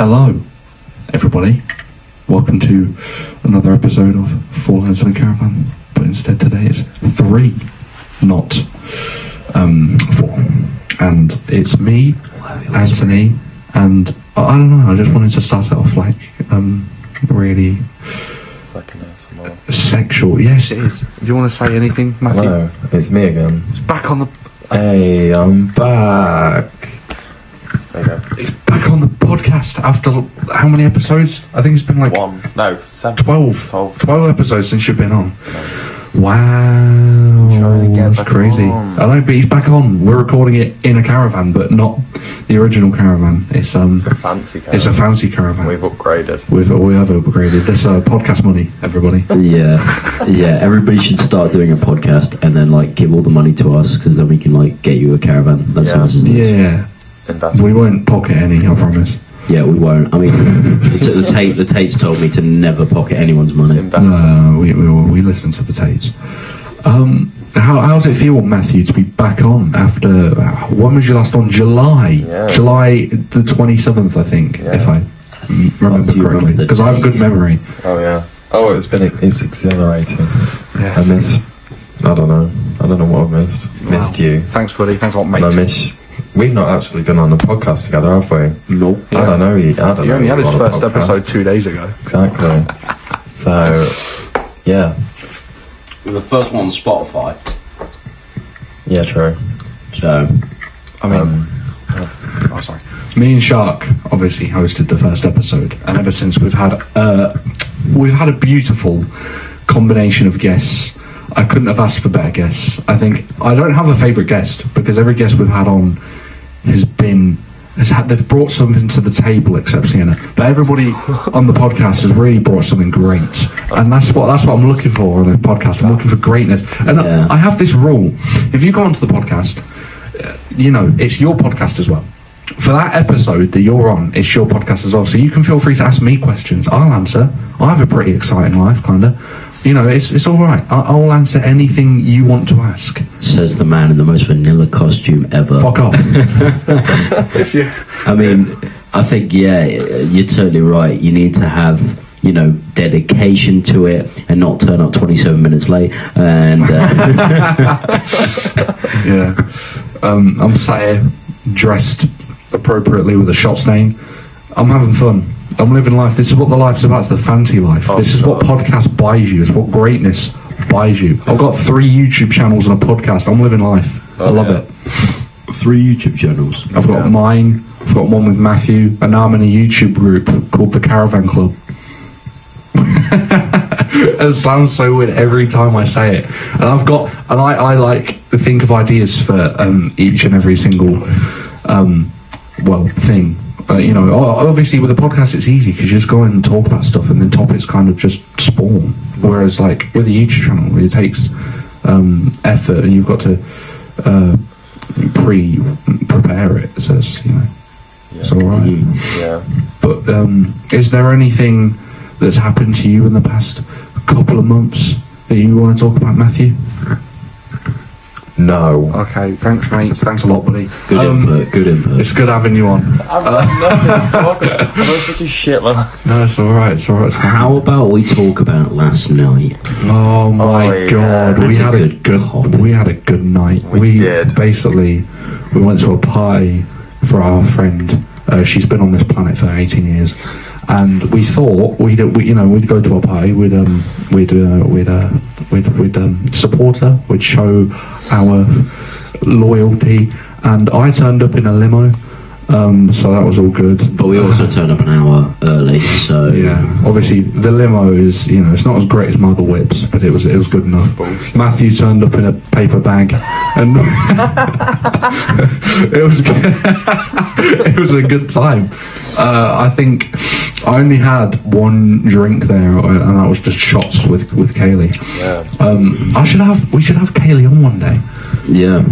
Hello, everybody. Welcome to another episode of Four Lads in a Caravan, but instead today it's 3, not 4. And it's me, Anthony, and I don't know, I just wanted to start it off like really sexual. Yes, it is. Do you want to say anything, Matthew? Hello, it's me again. It's back on the... Hey, I'm back. There you go. It's back on the podcast after how many episodes? I think it's been like 7. 12 episodes since you've been on. Wow, Trying to get that's back crazy. on. I know, but he's back on. We're recording it in a caravan, but not the original caravan. It's a fancy caravan. It's a fancy caravan. We've upgraded. We have upgraded. This podcast money, everybody. Yeah. Everybody should start doing a podcast and then like give all the money to us, because then we can like get you a caravan. That's nice, isn't it? Yeah. Investment. We won't pocket any, I promise. Yeah, we won't. I mean, the Tates told me to never pocket anyone's money. No, we listen to the Tates. How does it feel, Matthew, to be back on after, when was you last on? July the 27th, I think, if I remember correctly, because I have a good memory. Oh yeah. Oh, it's exhilarating. Yes. I missed. I don't know what I missed. Missed you. Thanks, buddy. Thanks a lot, mate. And I miss. We've not actually been on the podcast together, have we? Nope. I don't know. He only had his first episode 2 days ago. Exactly. So, yeah. The first one on Spotify. Yeah, true. So, I mean, sorry. Me and Shark obviously hosted the first episode, and ever since we've had a beautiful combination of guests. I couldn't have asked for better guests. I think I don't have a favourite guest, because every guest we've had on they've brought something to the table except Sienna. But everybody on the podcast has really brought something great, and that's what I'm looking for on the podcast. I'm looking for greatness, and I have this rule: if you go onto the podcast, it's your podcast as well. For that episode that you're on, it's your podcast as well. So you can feel free to ask me questions. I'll answer. I have a pretty exciting life, kind of. It's all right. I'll answer anything you want to ask. Says the man in the most vanilla costume ever. Fuck off. I mean, I think, you're totally right. You need to have, dedication to it and not turn up 27 minutes late. And yeah. I'm sat here dressed appropriately with a shot stain. I'm having fun. I'm living life. This is what the life's about. It's the fancy life. This is what podcast buys you. It's what greatness buys you. I've got 3 YouTube channels and a podcast. I'm living life. I love it. 3 YouTube channels. I've got mine. I've got one with Matthew, and now I'm in a YouTube group called the Caravan Club. It sounds so weird every time I say it. And I like to think of ideas for each and every single thing. Obviously with a podcast it's easy because you just go in and talk about stuff, and then topics kind of just spawn. Whereas like with a YouTube channel, it takes effort, and you've got to prepare it. So it's all right. Yeah. But is there anything that's happened to you in the past couple of months that you want to talk about, Matthew? No. Okay, thanks, mate. Thanks a lot, buddy. Good input. It's good having you on. I've nothing to talk about. I'm such a shit man. No, it's alright. It's fine. How about we talk about last night? Oh my god, yeah. we had a good night. We did. Basically, we went to a party for our friend. She's been on this planet for 18 years, and we thought we'd go to a party. We'd support her. We'd show our loyalty, and I turned up in a limo. So that was all good. But we also turned up an hour early, so yeah. Obviously, the limo is it's not as great as Mother Whips, but it was good enough. Bullshit. Matthew turned up in a paper bag, and it was good. It was a good time. I think I only had one drink there, and that was just shots with Kaylee. Yeah. We should have Kaylee on one day. yeah.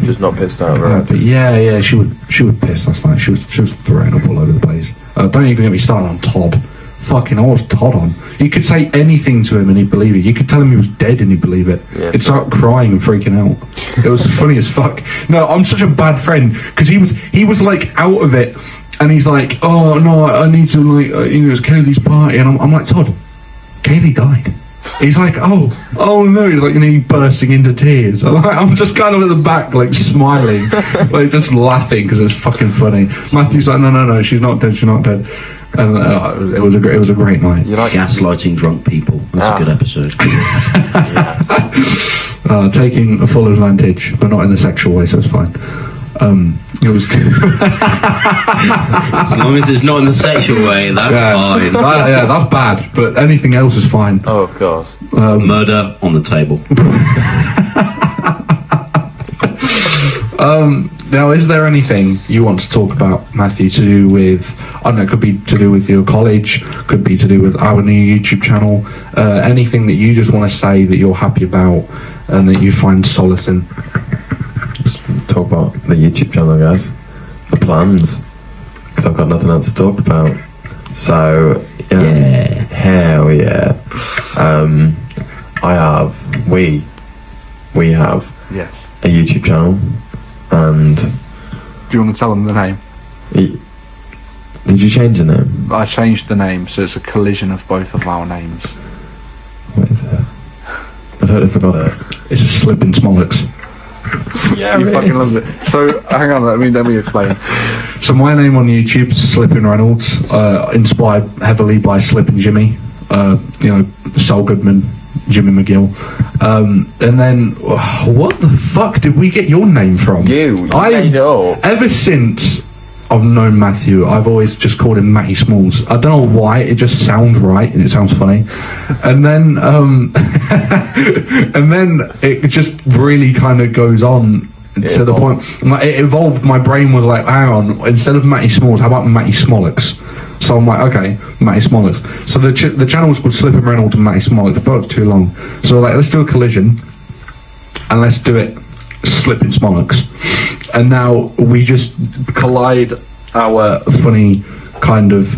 Just not pissed out, right? But yeah, she would piss last night. She was throwing up all over the place. Don't even get me started on Todd. Fucking, I was Todd on. You could say anything to him and he'd believe it. You could tell him he was dead and he'd believe it. Yeah. He'd start crying and freaking out. It was funny as fuck. No, I'm such a bad friend because he was like out of it And he's like, oh no, I need to like, it's Kaylee's party, and I'm like, Todd, Kaylee died. He's like, oh no, he's like, he bursting into tears. I'm just kind of at the back, like smiling, like just laughing because it's fucking funny. Matthew's like, no, she's not dead, and it was a great night. You like gaslighting drunk people? That's a good episode. Taking a full advantage, but not in the sexual way, so it's fine. It was as long as it's not in the sexual way, that's fine. That's bad, but anything else is fine. Oh, of course. Murder on the table. Now, is there anything you want to talk about, Matthew, to do with, I don't know, it could be to do with your college, could be to do with our new YouTube channel, anything that you just want to say that you're happy about and that you find solace in? Just talk about the YouTube channel, guys. The plans. Because I've got nothing else to talk about. So, Yeah. Hell yeah. We have Yes. a YouTube channel. And Do you want to tell them the name? did you change the name? I changed the name, so it's a collision of both of our names. What is it? I totally forgot it. It's a slip in Smollocks. Yeah, You fucking love it. So, hang on, let me explain. So my name on YouTube is Slippin' Reynolds, inspired heavily by Slippin' Jimmy, Saul Goodman, Jimmy McGill. And then, what the fuck did we get your name from? You made it up. Ever since I've known Matthew, I've always just called him Matty Smalls. I don't know why, it just sounds right and it sounds funny. And then and then it just really kind of goes on to the point. It evolved. My brain was like, hang on, instead of Matty Smalls, how about Matty Smollocks? So I'm like, okay, Matty Smollocks. So the channel was called Slippin' Reynolds and Matty Smollocks, but it's too long. So like, let's do a collision and let's do it Slippin' Smollocks. And now we just collide our funny kind of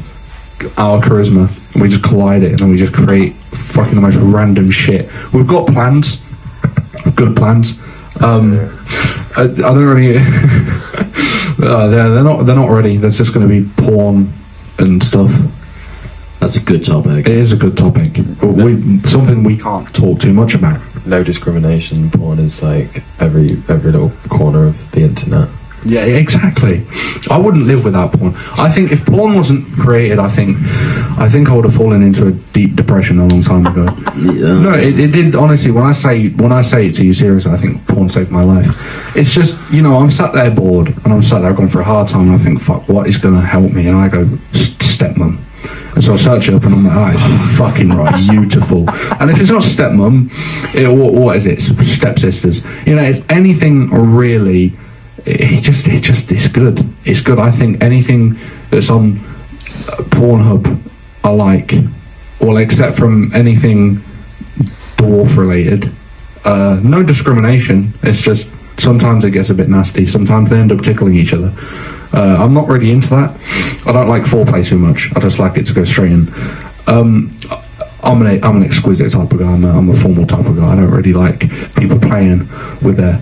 our charisma. We just collide it and then we just create fucking the most random shit. We've got plans, good plans. I don't really. They're not ready. There's just going to be porn and stuff. That's a good topic. It is a good topic, but something we can't talk too much about. No discrimination. Porn is like every little corner of the internet. Yeah, exactly. I wouldn't live without porn. I think if porn wasn't created, I think I would have fallen into a deep depression a long time ago. Yeah. No, it did. Honestly, when I say it to you seriously, I think porn saved my life. It's just, I'm sat there bored, and I'm sat there going for a hard time, and I think, fuck, what is going to help me? And I go, stepmom. And so I search it up and I'm like, it's fucking right, beautiful. And if it's not stepmom, what is it? Stepsisters. It's anything really. It's good. It's good. I think anything that's on Pornhub, I like. Well, except from anything dwarf related. No discrimination. It's just sometimes it gets a bit nasty. Sometimes they end up tickling each other. I'm not really into that. I don't like foreplay too much. I just like it to go straight in. I'm an exquisite type of guy. I'm a formal type of guy. I don't really like people playing with their,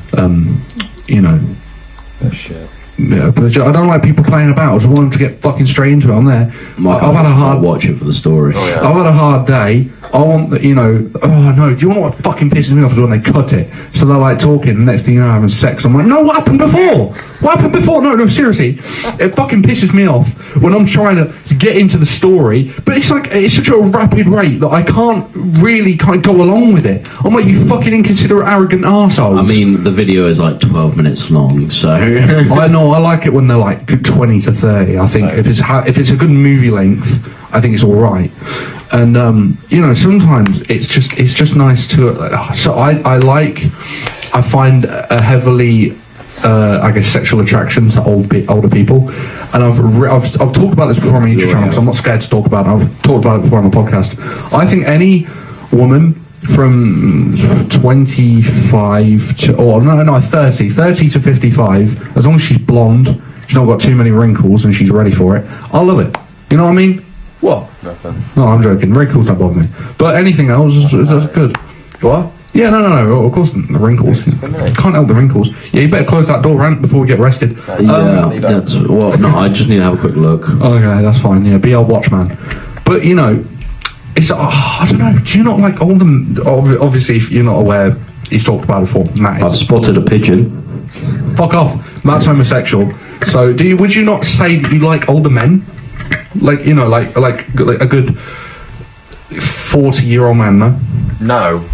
Shit. Yeah, but I don't like people playing about. I just want them to get fucking straight into it. I'm there. I've had a hard. Watch it for the story. Oh, yeah. I've had a hard day. I want the, oh no, do you want what fucking pisses me off is when they cut it? So they're like talking, and next thing you know, having sex. I'm like, no, what happened before? What happened before? No, seriously. It fucking pisses me off when I'm trying to get into the story, but it's like, it's such a rapid rate that I can't really go along with it. I'm like, you fucking inconsiderate, arrogant arseholes. I mean, the video is like 12 minutes long, so... I know, I like it when they're like 20 to 30. I think if it's a good movie length, I think it's alright. And sometimes it's just nice to. So I find a heavy, I guess, sexual attraction to older people, and I've talked about this before on my YouTube channel, so I'm not scared to talk about it. I've talked about it before on the podcast. I think any woman from 25 to 30 to 55, as long as she's blonde, she's not got too many wrinkles, and she's ready for it, I love it. You know what I mean? What? Nothing. No, I'm joking. Wrinkles don't bother me. But anything else is good. What? Yeah, no. Of course, the wrinkles. Can't help the wrinkles. Yeah, you better close that door, Rant, before we get arrested. That's no. I just need to have a quick look. Okay, that's fine. Yeah, be our watchman. But you know, it's I don't know. Do you not like all the? Obviously, if you're not aware, he's talked about it before. Matt I've spotted a pigeon. Fuck off. Matt's homosexual. So, would you not say that you like older men? Like, you know, like a good 40-year-old man, no?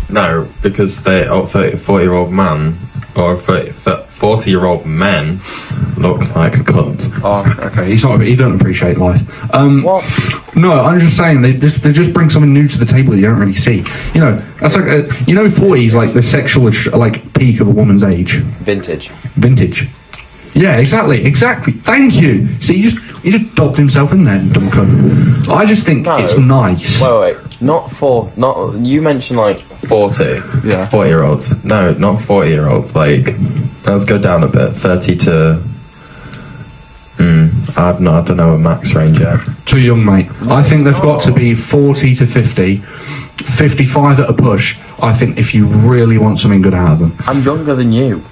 No, because they 40-year-old man or 40-year-old men look like a cunt. Oh, okay. He don't appreciate life. What? No, I'm just saying they just bring something new to the table that you don't really see. You know, that's like 40 is like the sexual peak of a woman's age. Vintage. Yeah, exactly. Thank you. See, he just dobbed himself in there, dumb cunt. I just think it's nice. Wait. Not you mentioned like 40. Yeah. 40-year-olds. No, not 40-year-olds. Like, let's go down a bit. 30 to. I don't know a max range yet. Too young, mate. I think they've got to be 40 to 50, 55 at a push. I think if you really want something good out of them. I'm younger than you.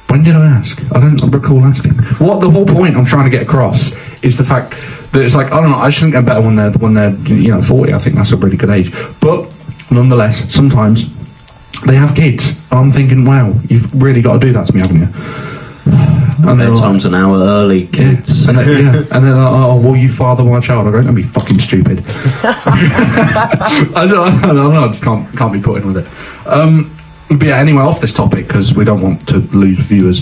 When did I ask? I don't recall asking. What the whole point I'm trying to get across is the fact that it's like, I don't know, I just think they're better when they're 40. I think that's a really good age. But nonetheless, sometimes they have kids. And I'm thinking, wow, you've really got to do that to me, haven't you? And Bedtime's an hour early, kids. And then oh, will you father my child? I go, don't be fucking stupid. I don't know, I just can't be put in with it. But yeah, anyway, off this topic because we don't want to lose viewers.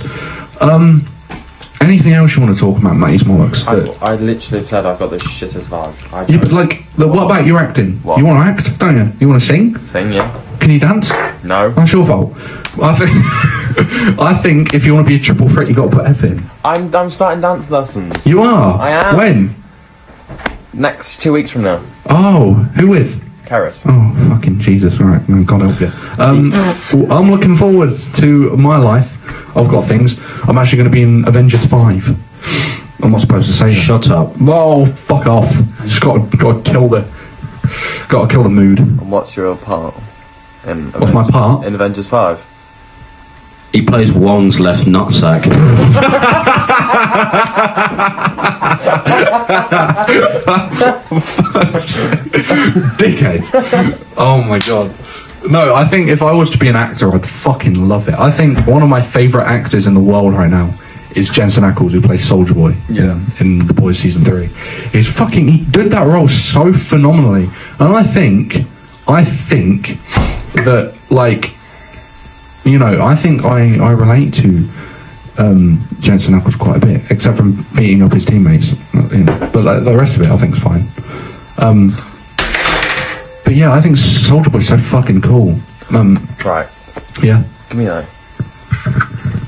Anything else you want to talk about, Matty Smollox? I literally said I've got the shittest life. What about your acting? What? You want to act, don't you? You want to sing? Sing, yeah. Can you dance? No. That's your fault. I think if you want to be a triple threat, you got to put F in. I'm starting dance lessons. You are. I am. When? Next 2 weeks from now. Oh, who with? Karis. Oh, fucking Jesus, right, God help you. I'm looking forward to my life. I've got things. I'm actually going to be in Avengers 5. I'm not supposed to say that. Shut up. Oh, fuck off. Just got to kill the mood. And what's your part? What's my part? In Avengers 5? He plays Wong's left nutsack. Dickhead. Oh my god. No, I think if I was to be an actor, I'd fucking love it. I think one of my favourite actors in the world right now is Jensen Ackles, who plays Soldier Boy in The Boys Season 3. He did that role so phenomenally. And I think that, like, you know, I think I relate to Jensen Ackles quite a bit, except from beating up his teammates. You know, but like, the rest of it, I think is fine. But yeah, I think Soldier Boy's so fucking cool. Right. Yeah. Give me that.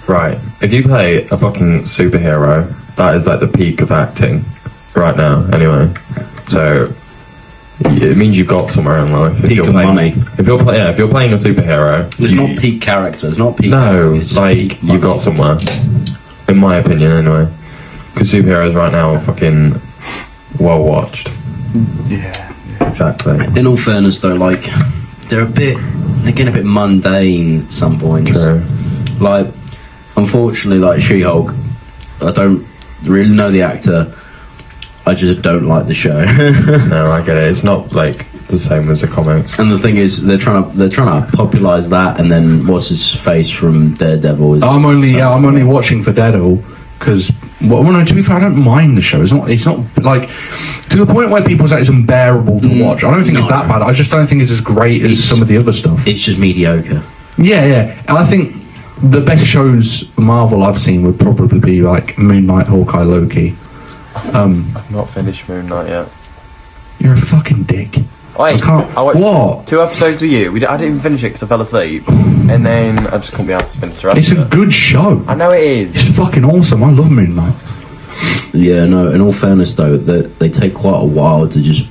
Right. If you play a fucking superhero, that is like the peak of acting right now. Anyway, so it means you've got somewhere in life. Peak of money. If you're playing a superhero, It's not peak character. It's not peak. no, it's just like peak you've got money. somewhere. In my opinion, anyway, because superheroes right now are fucking well watched. Yeah. Exactly. In all fairness, though, like they're getting a bit mundane at some points. True. Like, unfortunately, like She-Hulk, I don't really know the actor. I just don't like the show. No, I get it. It's not like the same as the comics. And the thing is, they're trying to popularise that, and then what's his face from Daredevil? I'm only watching for Daredevil because, well, no, to be fair, I don't mind the show. It's not like to the point where people say it's unbearable to watch. I don't think it's that bad. I just don't think it's as great as some of the other stuff. It's just mediocre. Yeah. I think the best shows Marvel I've seen would probably be like Moon Knight, Hawkeye, Loki. I've not finished Moon Knight yet. You're a fucking dick. Wait, I watched what? 2 episodes with you. I didn't even finish it because I fell asleep, and then I just couldn't be able to finish the rest. It's of a it. good show. I know it is. It's fucking awesome. I love Moon Knight. Yeah, no. In all fairness, though, they take quite a while to just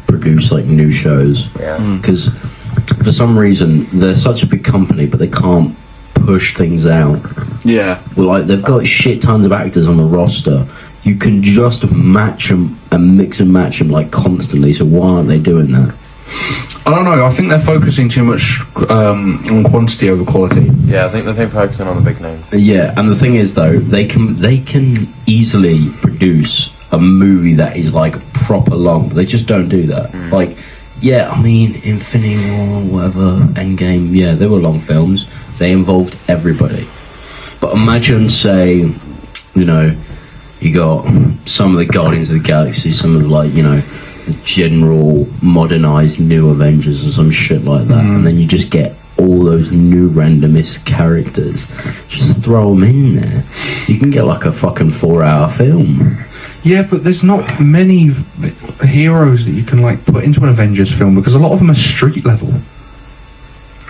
produce like new shows. Yeah. Because for some reason they're such a big company, but they can't push things out. Yeah. Well, like they've got shit tons of actors on the roster. You can just match them and mix and match them like constantly. So why aren't they doing that? I don't know. I think they're focusing too much on quantity over quality. Yeah, I think they're focusing on the big names. Yeah, and the thing is though, they can easily produce a movie that is like proper long. They just don't do that. Like, yeah, I mean, Infinity War, whatever, Endgame. Yeah, they were long films. They involved everybody. But imagine, say, you know, you got some of the Guardians of the Galaxy, some of like, you know, the general modernized new Avengers or some shit like that, and then you just get all those new randomist characters, just throw them in there. You can get like a fucking 4-hour film. Yeah, but there's not many heroes that you can like put into an Avengers film because a lot of them are street level.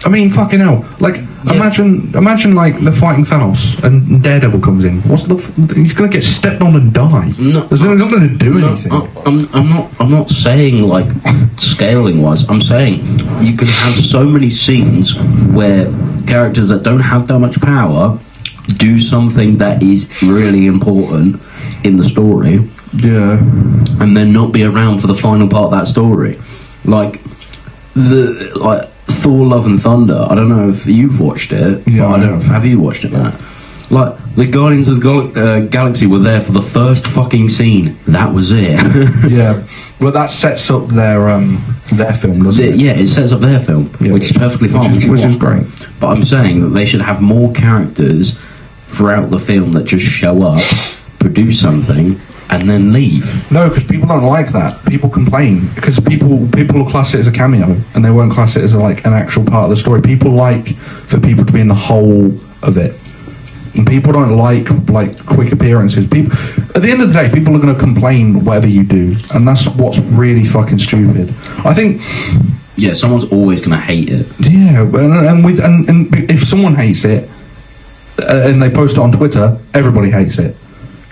I mean, fucking hell! Like, imagine like they're fighting Thanos and Daredevil comes in. He's gonna get stepped on and die. No, He's not gonna do anything. I'm not saying like scaling wise. I'm saying you can have so many scenes where characters that don't have that much power do something that is really important in the story. Yeah. And then not be around for the final part of that story. Like Thor: Love and Thunder. I don't know if you've watched it. Yeah, but I don't. Have you watched it, Matt? Like the Guardians of the Galaxy were there for the first fucking scene. That was it. Yeah. Well, that sets up their film, doesn't it? Yeah, it sets up their film, which is perfectly fine. Which is great. But I'm saying that they should have more characters throughout the film that just show up, produce something, and then leave. No, because people don't like that. People complain because people will class it as a cameo, and they won't class it as like an actual part of the story. People like for people to be in the whole of it, and people don't like quick appearances. People, at the end of the day, people are going to complain whatever you do, and that's what's really fucking stupid. I think. Yeah, someone's always going to hate it. Yeah, and if someone hates it, and they post it on Twitter, everybody hates it.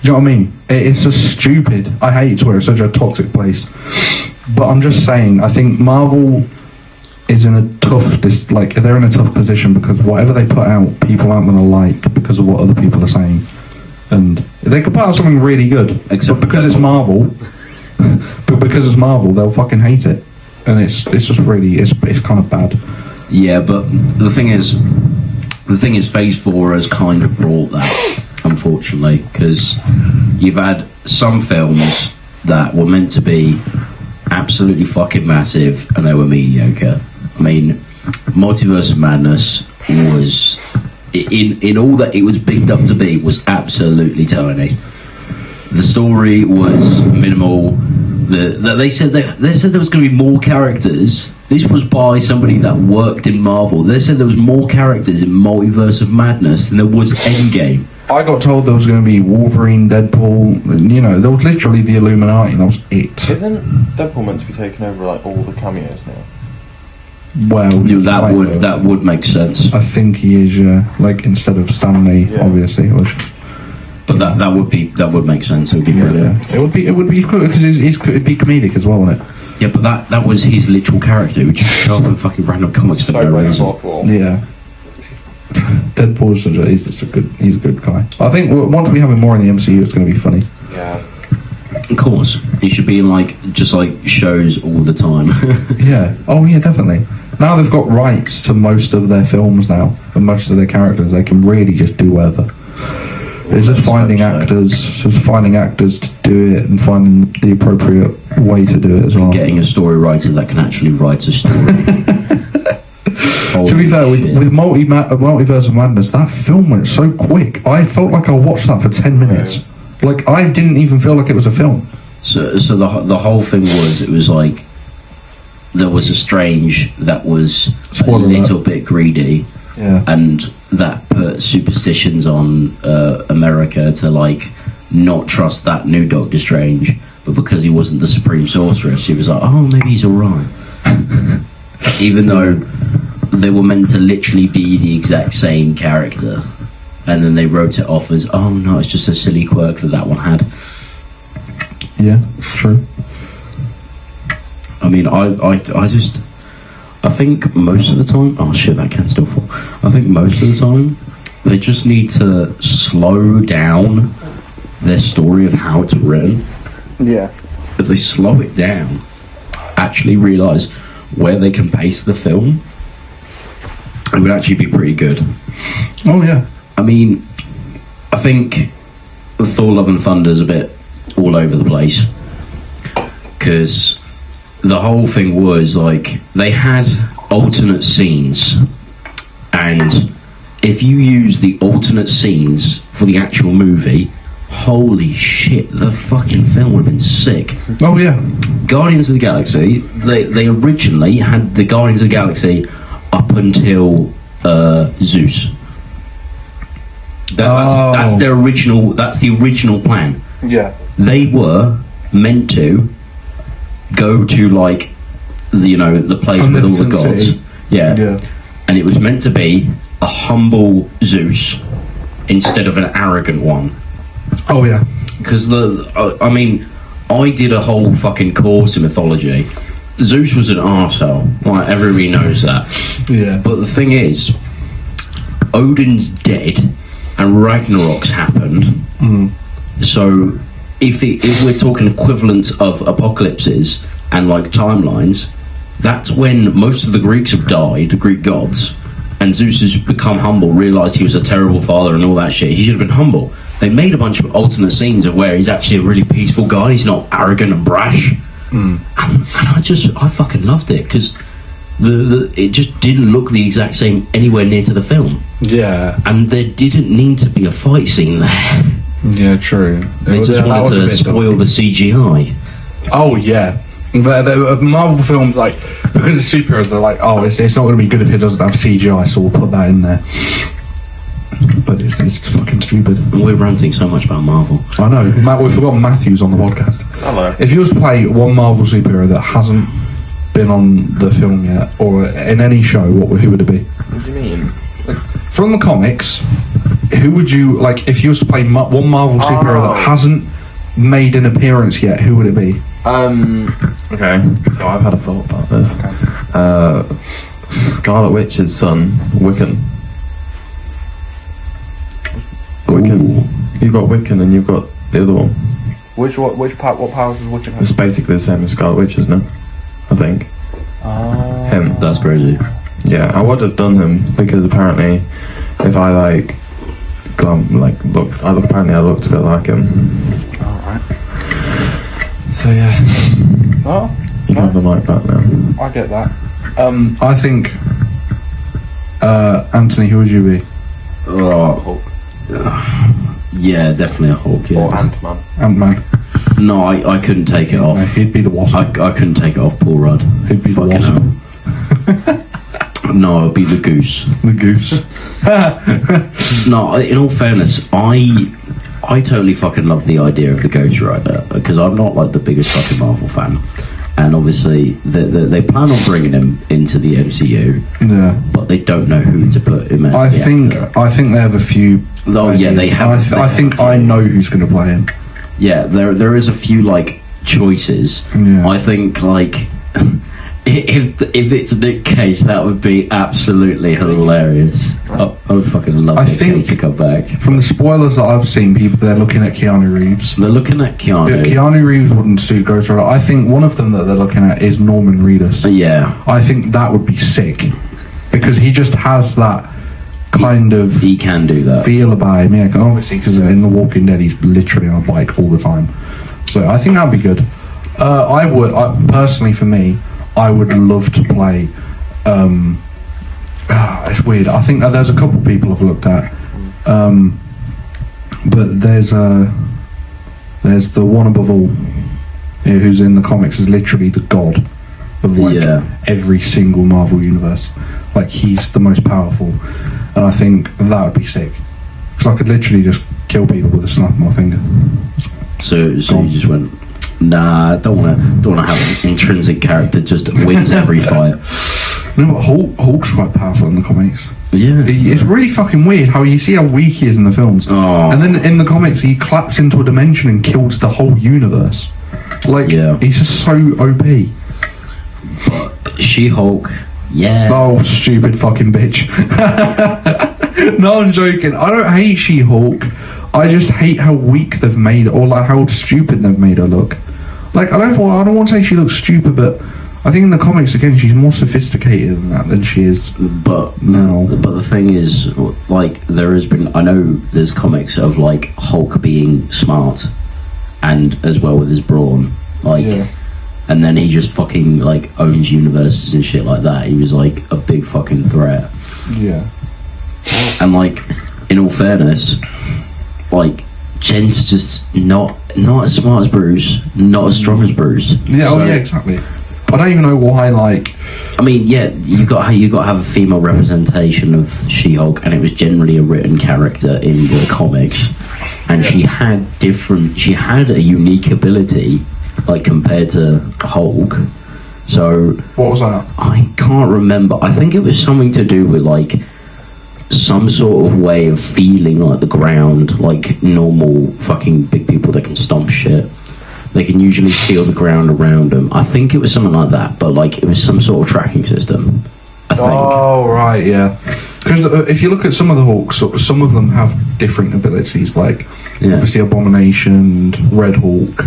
Do you know what I mean? It's just stupid. I hate Twitter. It's such a toxic place. But I'm just saying, I think Marvel is in a they're in a tough position because whatever they put out, people aren't going to like because of what other people are saying. And they could put out something really good, Except but because it's Marvel, they'll fucking hate it. And it's just really, it's kind of bad. Yeah, but the thing is, Phase 4 has kind of brought that, unfortunately, because you've had some films that were meant to be absolutely fucking massive and they were mediocre. I mean, Multiverse of Madness was, in all that it was bigged up to be, was absolutely tiny. The story was minimal. They said there was going to be more characters. This was by somebody that worked in Marvel. They said there was more characters in Multiverse of Madness than there was Endgame. I got told there was going to be Wolverine, Deadpool. You know, there was literally the Illuminati. That was it. Isn't Deadpool meant to be taking over like all the cameos now? Well, that would make sense. I think he is. Like instead of Stanley, obviously. But that would make sense. It would be brilliant. Yeah. It would be good because it'd be comedic as well, wouldn't it? Yeah, but that was his literal character. He would just show up in fucking random comics for no reason. Yeah. Deadpool's he's a good guy. I think once we have him more in the MCU, it's going to be funny. Yeah. Of course, he should be in just shows all the time. Yeah. Oh yeah, definitely. Now they've got rights to most of their films now and most of their characters. They can really just do whatever. It's just finding actors to do it and finding the appropriate way to do it as well. Getting a story writer that can actually write a story. To be fair, with Multiverse of Madness, that film went so quick. I felt like I watched that for 10 minutes. Like, I didn't even feel like it was a film. So the whole thing was, it was like, there was a Strange that was a little bit greedy. Yeah. And that put superstitions on America to not trust that new Doctor Strange, but because he wasn't the Supreme Sorceress, she was like, oh, maybe he's alright. Even though they were meant to literally be the exact same character, and then they wrote it off as, oh no, it's just a silly quirk that one had. Yeah, true. I mean, I think most of the time... Oh shit, that can still fall. I think most of the time, they just need to slow down their story of how it's written. Yeah. If they slow it down, actually realise where they can pace the film, it would actually be pretty good. Oh yeah. I mean, I think Thor: Love and Thunder is a bit all over the place, because the whole thing was like they had alternate scenes, and if you use the alternate scenes for the actual movie, holy shit, the fucking film would have been sick. Oh yeah. Guardians of the Galaxy, they originally had the Guardians of the Galaxy up until Zeus. That's their original. That's the original plan. Yeah. They were meant to go to like, the place with all the gods. City. Yeah. And it was meant to be a humble Zeus instead of an arrogant one. Oh yeah. Because I did a whole fucking course in mythology. Zeus was an arsehole. Like, everybody knows that. Yeah. But the thing is, Odin's dead and Ragnarok's happened. So if we're talking equivalents of apocalypses and like timelines, that's when most of the Greeks have died, the Greek gods, and Zeus has become humble, realised he was a terrible father and all that shit. He should have been humble. They made a bunch of alternate scenes of where he's actually a really peaceful guy. He's not arrogant and brash. And I fucking loved it, because it just didn't look the exact same anywhere near to the film. Yeah. And there didn't need to be a fight scene there. Yeah, true. They just wanted to spoil the CGI. Oh yeah. The Marvel films, like, because it's superheroes, they're like, oh, it's not going to be good if it doesn't have CGI, so we'll put that in there. But it's fucking stupid. We're ranting so much about Marvel. I know. We've forgotten Matthew's on the podcast. Hello. If you was to play one Marvel superhero that hasn't been on the film yet, or in any show, who would it be? What do you mean? From the comics, who would you, like, if you was to play one Marvel superhero that hasn't made an appearance yet, who would it be? Okay, so I've had a thought about this. Scarlet Witch's son, Wiccan. You've got Wiccan and you've got the other one. What powers does Wiccan have? It's basically the same as Scarlet Witch, isn't it? I think. Him. That's crazy. Yeah, I would have done him because apparently, if I apparently I looked a bit like him. Alright. So yeah. Oh. You can have the mic back now. I get that. I think, Anthony, who would you be? Oh, yeah, definitely a Hulk. Yeah. Or Ant-Man. Ant-Man. No, I couldn't take it off. He'd be the Wasp. I couldn't take it off Paul Rudd. He'd be the Fucking Wasp. hell. No, I'll be the Goose. The Goose. No, in all fairness, I totally fucking love the idea of the Ghost Rider, because I'm not like the biggest fucking Marvel fan, and obviously they plan on bringing him into the MCU, Yeah. but they don't know who to put him as. I think they have a few. Oh yeah, they have. I think I know who's going to play him. Yeah, there is a few like choices. Yeah. I think like if it's Nick Cage, that would be absolutely hilarious. I would fucking love Nick Cage to come back. From the spoilers that I've seen, they're looking at Keanu Reeves. They're looking at Keanu. Yeah, Keanu Reeves wouldn't suit Ghost Rider. I think one of them that they're looking at is Norman Reedus. Yeah. I think that would be sick, because he just has that kind of He can do that. feel about him. Yeah, obviously, because in The Walking Dead he's literally on a bike all the time. So I think that'd be good. Personally, for me, I would love to play. It's weird. I think there's a couple of people I've looked at, but there's the one above all, who's in the comics is literally the god of every single Marvel universe. Like, he's the most powerful, and I think that would be sick, because I could literally just kill people with a snap of my finger. So you just went, nah, don't want to have an intrinsic character just wins every fight. No, but Hulk's quite powerful in the comics. Yeah. It's really fucking weird how you see how weak he is in the films. Oh. And then in the comics he claps into a dimension and kills the whole universe. Like, he's just so OP. She-Hulk, yeah. Oh, stupid fucking bitch. No, I'm joking. I don't hate She-Hulk. I just hate how weak they've made her, or like how stupid they've made her look. Like, I don't want to say she looks stupid, but I think in the comics again, she's more sophisticated than that than she is. But No. but the thing is, like, there has been. I know there's comics of like Hulk being smart, and as well with his brawn, like, and then he just fucking like owns universes and shit like that. He was like a big fucking threat. Yeah. And like, in all fairness, like, Jen's just not as smart as Bruce, not as strong as Bruce. Yeah. So, Oh yeah. Exactly. I don't even know why. Like, I mean, yeah, you got to have a female representation of She-Hulk, and it was generally a written character in the comics, and she had a unique ability, like compared to Hulk. So what was that? I can't remember. I think it was something to do with like some sort of way of feeling like the ground, like normal fucking big people that can stomp shit. They can usually feel the ground around them. I think it was something like that, but like it was some sort of tracking system. I think. Oh right, yeah. Because if you look at some of the Hawks, some of them have different abilities. Like obviously Abomination, and Red Hawk.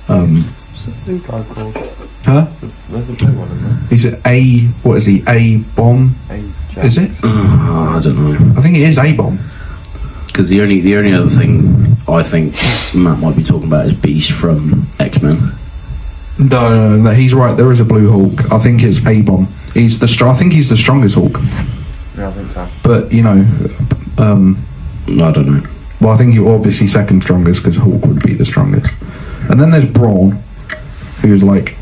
Blue guy called. Huh? There's a blue one in there. Is it A? What is he? A bomb? Is it? I don't know. I think it is A bomb. Because the only other thing I think Matt might be talking about is Beast from X-Men. No, he's right. There is a blue Hawk. I think it's A bomb. I think he's the strongest Hawk. Yeah, I think so. But you know, I don't know. well, I think you're obviously second strongest because Hawk would be the strongest. And then there's Brawn, who's like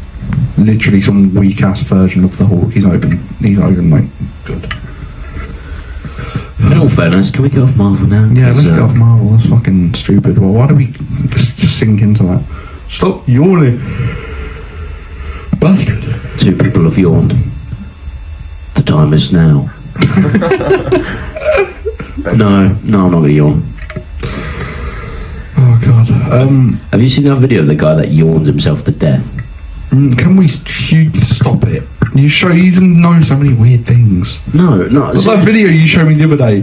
literally some weak ass version of the Hawk. He's not even like good. In all fairness, can we get off Marvel now? Yeah, let's get off Marvel. That's fucking stupid. Well, why do we just sink into that? Stop yawning, bastard. Two people have yawned. The time is now. No, I'm not gonna yawn. Oh god. Have you seen that video of the guy that yawns himself to death? Can we stop it? You know so many weird things. No. What's that video you showed me the other day?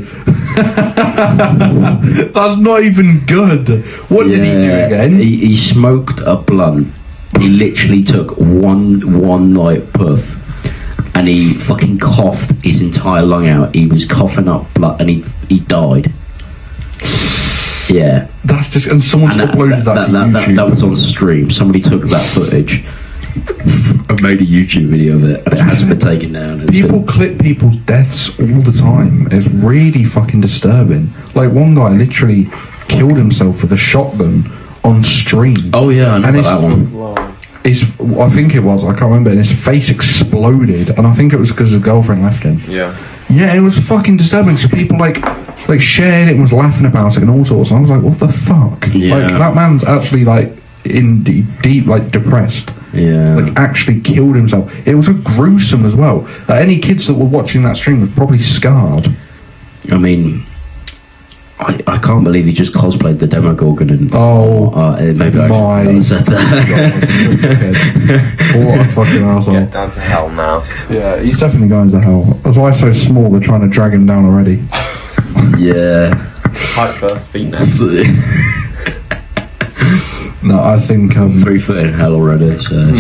That's not even good. What did he do again? He smoked a blunt. He literally took one like puff, and he fucking coughed his entire lung out. He was coughing up blood, and he died. Yeah. That's just, and someone's uploaded that to YouTube. That was on stream. Somebody took that footage and made a YouTube video of it, and it hasn't been taken down. People clip people's deaths all the time. It's really fucking disturbing. Like one guy literally killed himself with a shotgun on stream. Oh yeah, I know about that one. I think it was, I can't remember, and his face exploded, and I think it was because his girlfriend left him. Yeah, it was fucking disturbing. So people like shared it and was laughing about it and all sorts. And I was like, what the fuck? Yeah. Like that man's actually like in deep like depressed. Yeah. Like actually killed himself. It was gruesome as well. Like any kids that were watching that stream were probably scarred. I mean, I can't believe he just cosplayed the Demogorgon and maybe I shouldn't have said that. What a fucking asshole. get down to hell now. Yeah, he's definitely going to hell. That's why he's so small. They're trying to drag him down already. Yeah. Height first, feet next. No, I think 3 foot in hell already. So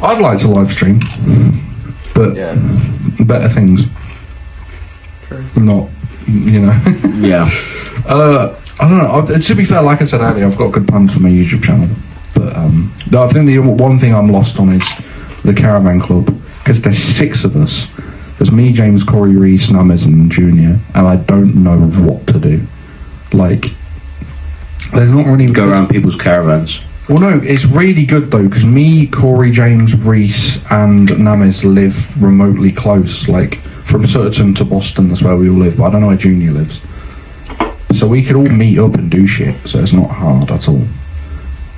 I'd like to live stream, but better things. True. Not, you know. yeah. I don't know. To be fair, like I said earlier, I've got good plans for my YouTube channel. But I think the one thing I'm lost on is the Caravan Club, because there's 6 of us. There's me, James, Corey, Reese, Nummers, and Junior, and I don't know what to do. Like, there's not really Go around people's caravans. Well, no, it's really good though, because me, Corey, James, Reese, and Namis live remotely close. Like from Surton to Boston, that's where we all live. But I don't know where Junior lives. So we could all meet up and do shit. So it's not hard at all.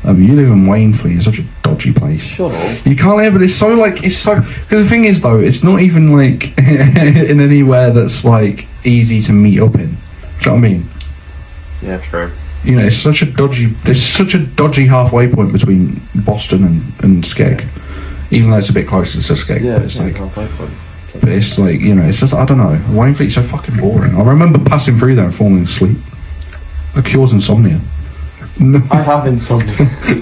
You live in Wainfleet, it's such a dodgy place. Sure. You can't ever. It's so because the thing is though, it's not even like in anywhere that's like easy to meet up in. Do you know what I mean? Yeah, true. You know, it's such a dodgy. There's such a dodgy halfway point between Boston and Skeg, even though it's a bit closer to Skeg. Yeah, but it's like, halfway point. but it's like, you know, it's just, I don't know. Wainfleet's so fucking boring. I remember passing through there and falling asleep. It cures insomnia. I have insomnia.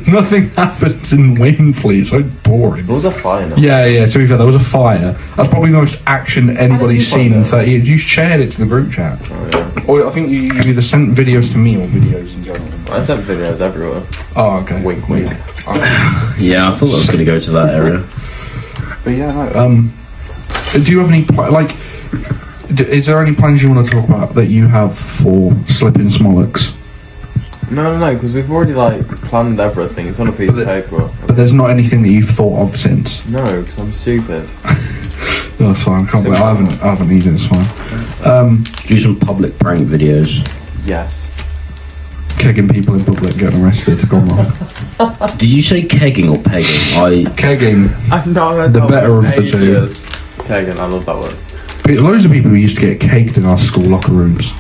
Nothing happens in Wainfleet. It's so boring. There was a fire now. Yeah, to be fair, there was a fire. That's probably the most action anybody's How did you seen in find 30 years. You shared it to the group chat. Oh, yeah. Or I think you either sent videos to me or videos in general. I sent videos everywhere. Oh, okay. Wink, wink. Yeah, I thought I was going to go to that area. But yeah, no, do you have any, is there any plans you want to talk about that you have for Slipping Smollocks? No, because we've already planned everything. It's on a piece of paper. But there's not anything that you've thought of since? No, because I'm stupid. That's fine, I haven't either, it's fine. Do some public prank videos. Yes. Kegging people in public, getting arrested, gone wrong. Did you say kegging or pegging? Kegging, I know the better of the two. Kegging, I love that word. Loads of people used to get caked in our school locker rooms.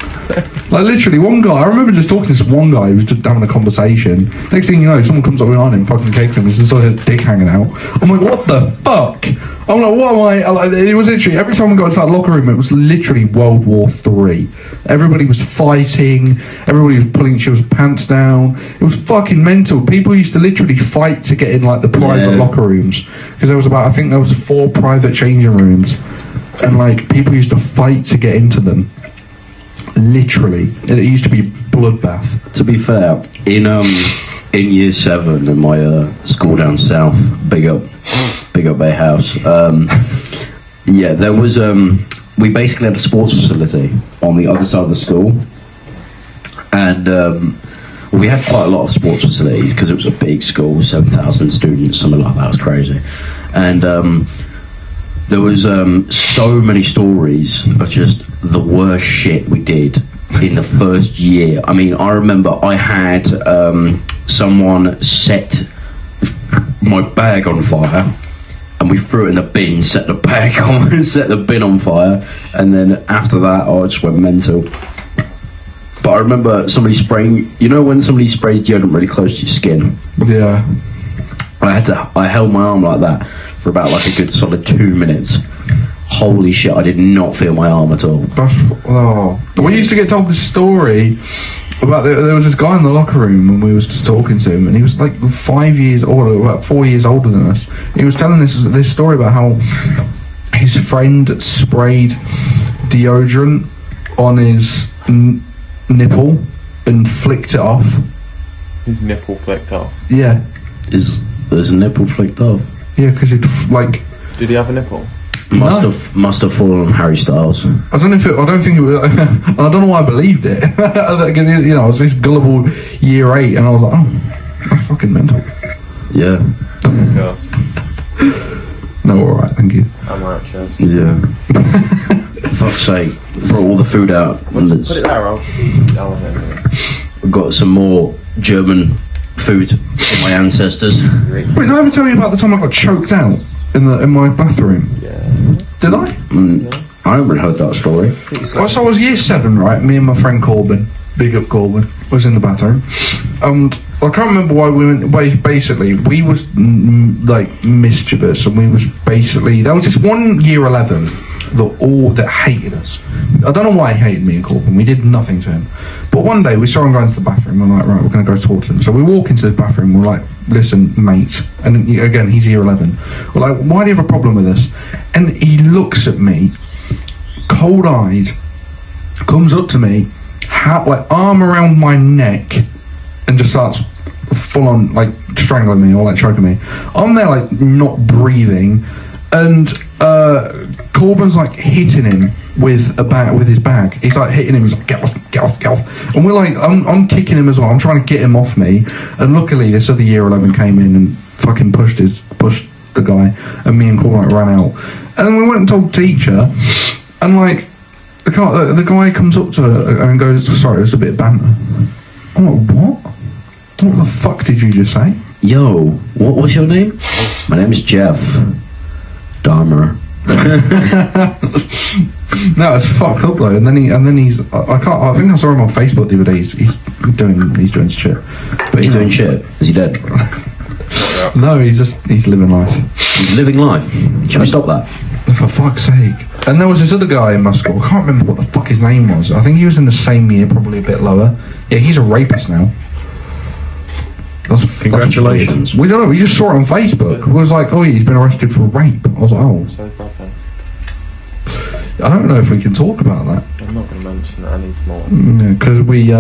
Literally, one guy, I remember just talking to this one guy who was just having a conversation. Next thing you know, someone comes up behind him, fucking caked him, there's just like a dick hanging out. I'm like, what the fuck? I'm like, what am I? It was literally, every time we got into that locker room, it was literally World War III. Everybody was fighting, everybody was pulling each other's pants down. It was fucking mental. People used to literally fight to get in the private locker rooms. Because there was I think there was 4 private changing rooms. And people used to fight to get into them. Literally, it used to be bloodbath. To be fair, in year 7 in my school down south, big up Bay House. Yeah, there was we basically had a sports facility on the other side of the school, and we had quite a lot of sports facilities because it was a big school, 7,000 students, something like that. It was crazy, and there was so many stories of just the worst shit we did in the first year. I mean, I remember I had someone set my bag on fire, and we threw it in the bin, set the bag on, set the bin on fire, and then after that, I just went mental. But I remember somebody spraying. You know when somebody sprays deodorant really close to your skin? Yeah. I held my arm like that for about a good solid 2 minutes. Holy shit, I did not feel my arm at all. We used to get told this story about there was this guy in the locker room and we was just talking to him, and he was 5 years older, about 4 years older than us. He was telling this story about how his friend sprayed deodorant on his nipple and flicked it off. His nipple flicked off? Yeah. There's a nipple flicked off? Yeah, because it Did he have a nipple? Must have fallen on Harry Styles. I don't think it was. I don't know why I believed it. I was this gullible year 8, and I was like, oh, that's fucking mental. Yeah. Yes. No, all right, thank you. I'm right, cheers. Yeah. For fuck's sake, brought all the food out. Put it there, I've got some more German food from my ancestors. Wait, did I ever tell you about the time I got choked out in my bathroom? Yeah. Did I? I haven't heard that story. So I was year 7, right? Me and my friend Corbin, big up Corbin, was in the bathroom. I can't remember why we went. Basically, we was mischievous, and we was basically there was this one year 11 that hated us. I don't know why he hated me and Corbin. We did nothing to him. But one day we saw him going to the bathroom. We're like, right, we're going to go talk to him. So we walk into the bathroom. We're like, listen, mate. And again, he's year 11. We're like, why do you have a problem with this? And he looks at me, cold-eyed, comes up to me, arm around my neck, and just starts full on strangling me or choking me. I'm there not breathing, and Corbin's hitting him with his bag. He's hitting him. He's like, get off. And we're I'm kicking him as well. I'm trying to get him off me. And luckily, this other year 11 came in and fucking pushed the guy. And me and Corbin ran out. And then we went and told the teacher. And the guy comes up to her and goes, sorry, there's a bit of banter. I'm like, what? What the fuck did you just say? Yo, what was your name? My name is Jeff Dahmer. No, it's fucked up though. And then he's I think I saw him on Facebook the other day. He's doing shit. But he's doing shit. Is he dead? No, he's living life. He's living life. Should we stop that? For fuck's sake. And there was this other guy in my school. I can't remember what the fuck his name was. I think he was in the same year, probably a bit lower. Yeah, he's a rapist now. That's Congratulations. We don't know. We just saw it on Facebook. It was like, oh, he's been arrested for rape. I was like, oh. So bad then. I don't know if we can talk about that. I'm not going to mention that anymore. Because we,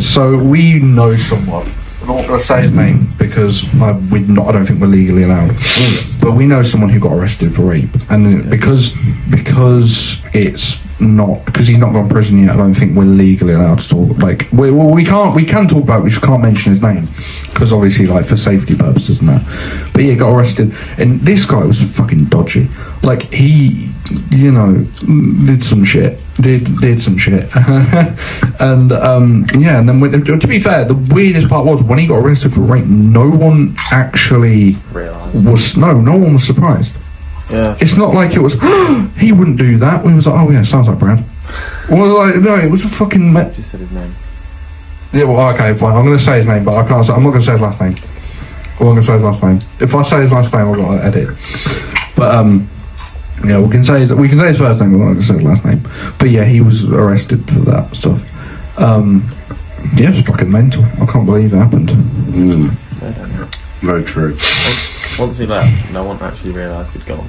so we know someone. I'm not going to say his name because I don't think we're legally allowed. But we know someone who got arrested for rape, and because he's not gone to prison yet, I don't think we're legally allowed to talk. Like we can talk about it, we just can't mention his name because obviously like for safety purposes and that. But yeah, he got arrested, and this guy was fucking dodgy. Like he, did some shit, did some shit, and and then to be fair, the weirdest part was when he got arrested for rape, no one actually no one was surprised. Yeah. It's not like it was, he wouldn't do that. We was like, oh yeah, sounds like Brad. Well, like, no, it was a fucking... Just said his name. Yeah, well, okay, fine. I'm going to say his name, but I'm not going to say his last name. I'm not going to say his last name. If I say his last name, I've got to edit. But, we can say his first name, but I'm not going to say his last name. But yeah, he was arrested for that stuff. Yeah, it's fucking mental. I can't believe it happened. Very true. Once he left, no one actually realised he'd gone.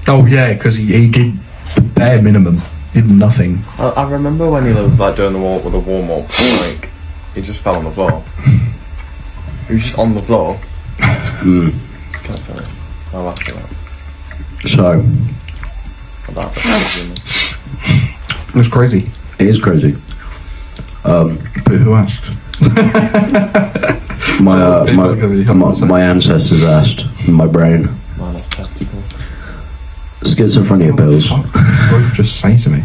Oh yeah, because he did the bare minimum. Did nothing. I remember when he was like doing the warm-up, like he just fell on the floor. He was just on the floor. It's kind of funny. I laughed at that. So About it was crazy. it is crazy. But who asked? My ancestors asked. My brain. Mine has testicles. Schizophrenia pills. Both just say to me.